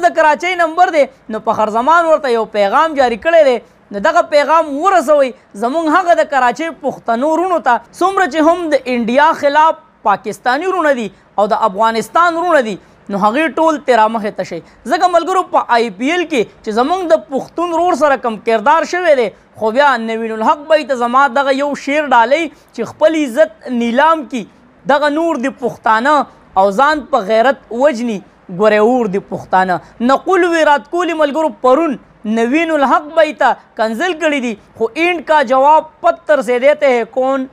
اوس د کراچۍ نمبر دی نو فخر زمان ورته یو پیغام جاری کړی دی نو دغه پیغام ورسوئ زمونږ هغه د کراچۍ پښتنو وروڼو ته څومره چې هم د انډیا خلاف پاکستاني وروڼه دي او د افغانستان وروڼه دي نو هغې ټول ترې رامخې ته شئ ځکه ملګرو په آی پی ایل کې چې زمونږ د پښتون ورور سره کم کردار شوی دی خو بیا نوین الحق به ته زما دغه یو شعر ډالی چې خپل عزت نیلام کی دغه نور د پښتانه او ځان په غیرت وجني ګورې اور د پښتانه نقول ویرات کولی ملګرو پرون نوین الحق بیتا کنزل کړی دي خو اینڈ کا جواب پتھر سے دیتے ہیں کون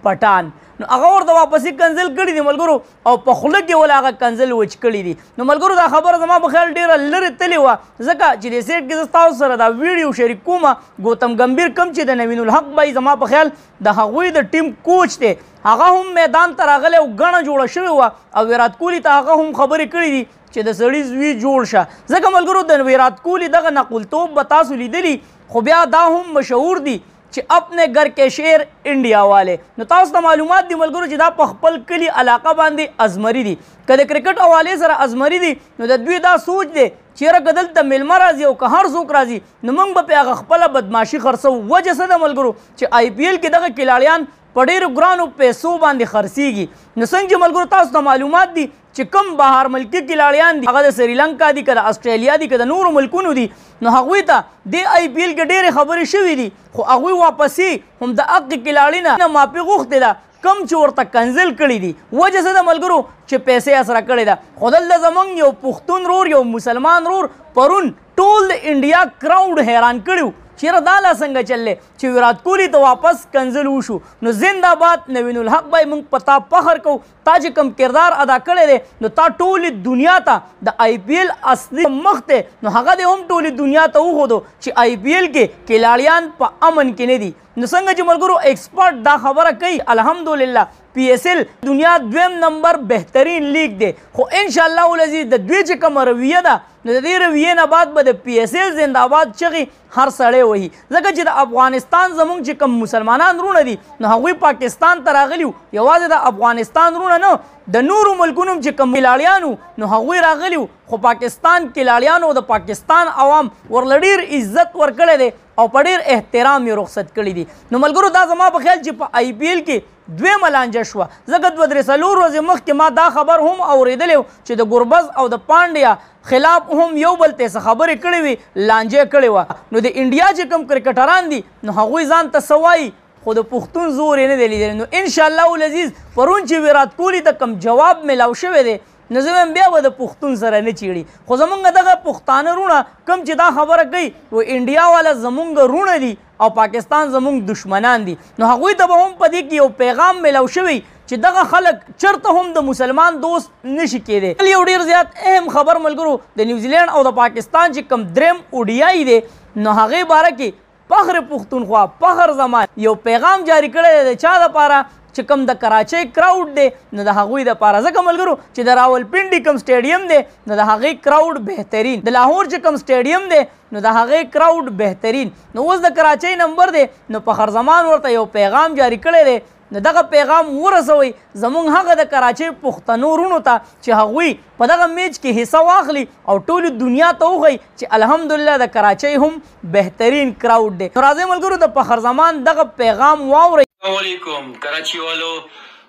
پټان نو هغه ورته واپسې کنزل کړي دي ملګرو او په خوله کې ول هغه کنزل وچ کړي دي نو ملګرو دا خبره زما په خیال ډېره لرې تللې وه ځکه چې د سیټ کې زه ستاسو سره دا ویډیو شریک کومه ګوتم ګمبیر کم چې د نوین الحق بای زما په خیال د هغوی د ټیم کوچ دی هغه هم میدان ته راغلی او ګڼه جوړه شوې وه او ویرات کوهلي ته هغه هم خبرې کړي دي چې د سړي زوی جوړ شه ځکه ملګرو د ویرات کوهلي دغه نقلتوب به تاسو لیدلي خو بیا دا هم مشهور دي چې اپنے گھر کے شیر انډیا والے نو تاسو ته معلومات دي ملګرو چې دا په خپل کلي علاقه باندې ازمري دي که د کرکټ حوالې سره ازمري دي نو د دوی دا سوچ دی چیرې که دلته میلمه راځي او که هر څوک راځي نو موږ به پې هغه خپله بدماشي خرڅو وجه څه ده ملګرو چې آی پی ایل کې دغه کلاړیان په ډېرو ګرانو پیسو باندې خرڅېږي نو څنګه چې ملګرو تاسو ته معلومات دي چې کم بهر ملکي کلاړیان دي هغه د سریلنکا دي که د اسټرالیا دي که د نورو ملکونو دي نو هغوی ته د آی پی ایل کې ډېرې خبرې شوي دي خو هغوی واپسې هم د حق کلاړي نه معافي غوښتې ده کم چې ورته کنزل کړي دي وجه څه ده ملګرو چې پیسې اسره کړې ده خو دلته زموږ یو پښتون رور یو مسلمان رور پرون ټول د انډیا کراوډ حیران کړي چیرې دا لا څنګه چلې چې ویرات کوهلي ته واپس کنزل وشو نو زنده‌باد نوین الحق بای موږ په تا فخر کوو تا چې کوم کردار ادا کړی دی نو تا ټولې دنیا ته د آی پی ایل اصلي مخ دی نو هغه دې هم ټولې دنیا ته وښودو چې آی پی ایل کې کلاړیان په امن کې نه دي نو څنګه چې ملګرو ایکسپرټ دا خبره کوي الحمدلله پی ایس ایل دنیا دویم نمبر بهترین لیگ دی خو انشاءالله العزیز د دوی چې کومه رویه ده نو د دې رویې نه بعد به د پی ایس ایل زنده‌باد چغې هر سړی وهي ځکه چې د افغانستان زموږ چې کوم مسلمانان وروڼه دي نو هغوی پاکستان ته راغلي یوازې د افغانستان وروڼه نه د نورو ملکونو چې کوم کلاړیانو نو هغوی راغلي خو پاکستان کلاړیانو د پاکستان عوام ورله ډېر عزت ورکړی دی او په ډېر احترام یې رخصت کړي دي نو ملګرو دا زما په خیال چې په آی پی ایل کې دویمه لانجه شوه ځکه 2-3 ورځې مخکې ما دا خبر هم اورېدلی چې د ګربز او د پانډیا خلاف هم یو بل ته څه خبرې کړې وي لانجه کړې وه نو د انډیا چې کوم کرکټران دي نو هغوی ځان ته څه وایي خو د پښتون زور یې نه دی لیدلی نو انشاءالله العزیز پرون چې ویرات کوهلي ته کوم جواب میلاو شوی دی نو زه وایم بیا به د پښتون سره نه چیړي خو زمونږ دغه پښتانه وروڼه کوم چې دا خبره کوي و انډیا والا زمونږ وروڼه دي او پاکستان زمونږ دشمنان دي نو هغوی ته به هم په دې کې یو پیغام میلاو شوی چې دغه خلک چرته هم د مسلمان دوست نشي کېدی یو ډېر زیات اهم خبر ملګرو د نیوزیلینډ او د پاکستان چې کوم دریم اوډیای دی نو هغې باره کې فخر پښتونخوا فخر زمان یو پیغام جاری کړی دی د چا دپاره چې کوم د کراچۍ کراوډ دی نو د هغوی دپاره ځکه ملګرو چې د راولپنډي کوم سټیډیم دی نو د هغې کراوډ بهترین د لاهور چې کوم سټیډیم دی نو د هغې کراوډ بهترین نو اوس د کراچۍ نمبر دی نو فخر زمان ورته یو پیغام جاری کړی دی نو دغه پیغام ورسوئ زموږ هغه د کراچۍ پښتنو وروڼو ته چې هغوی په دغه میچ کې حصه واخلي او ټولې دنیا ته وښیي چې الحمدلله د کراچۍ هم بهترین کراوډ دی نو راځئ ملګرو د فخر زمان دغه پیغام واورئ السلام علیکم کراچی والوں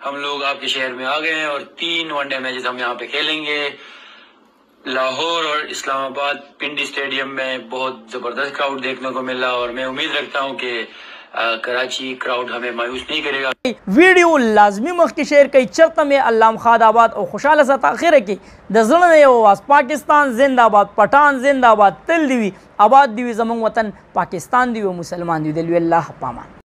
ہم لوگ آپ کے شہر میں آ گئے ہیں اور 3 ون ڈے میچز ہم یہاں پہ کھیلیں گے لاہور اور اسلام آباد پنڈی اسٹیڈیم میں بہت زبردست کراؤڈ دیکھنے کو ملا اور میں امید رکھتا ہوں کہ کراچی کراؤڈ ہمیں مایوس نہیں کرے گا ویډیو لازمی مخکې شیر کوي چرته مې الله خاد آباد او خوشحاله ساته اخره کې د زړه نه یو آواز پاکستان زنده باد پټان زنده باد تل دی وي آباد دی وي زموږ وطن پاکستان دی وي مسلمان دی وي الله پامان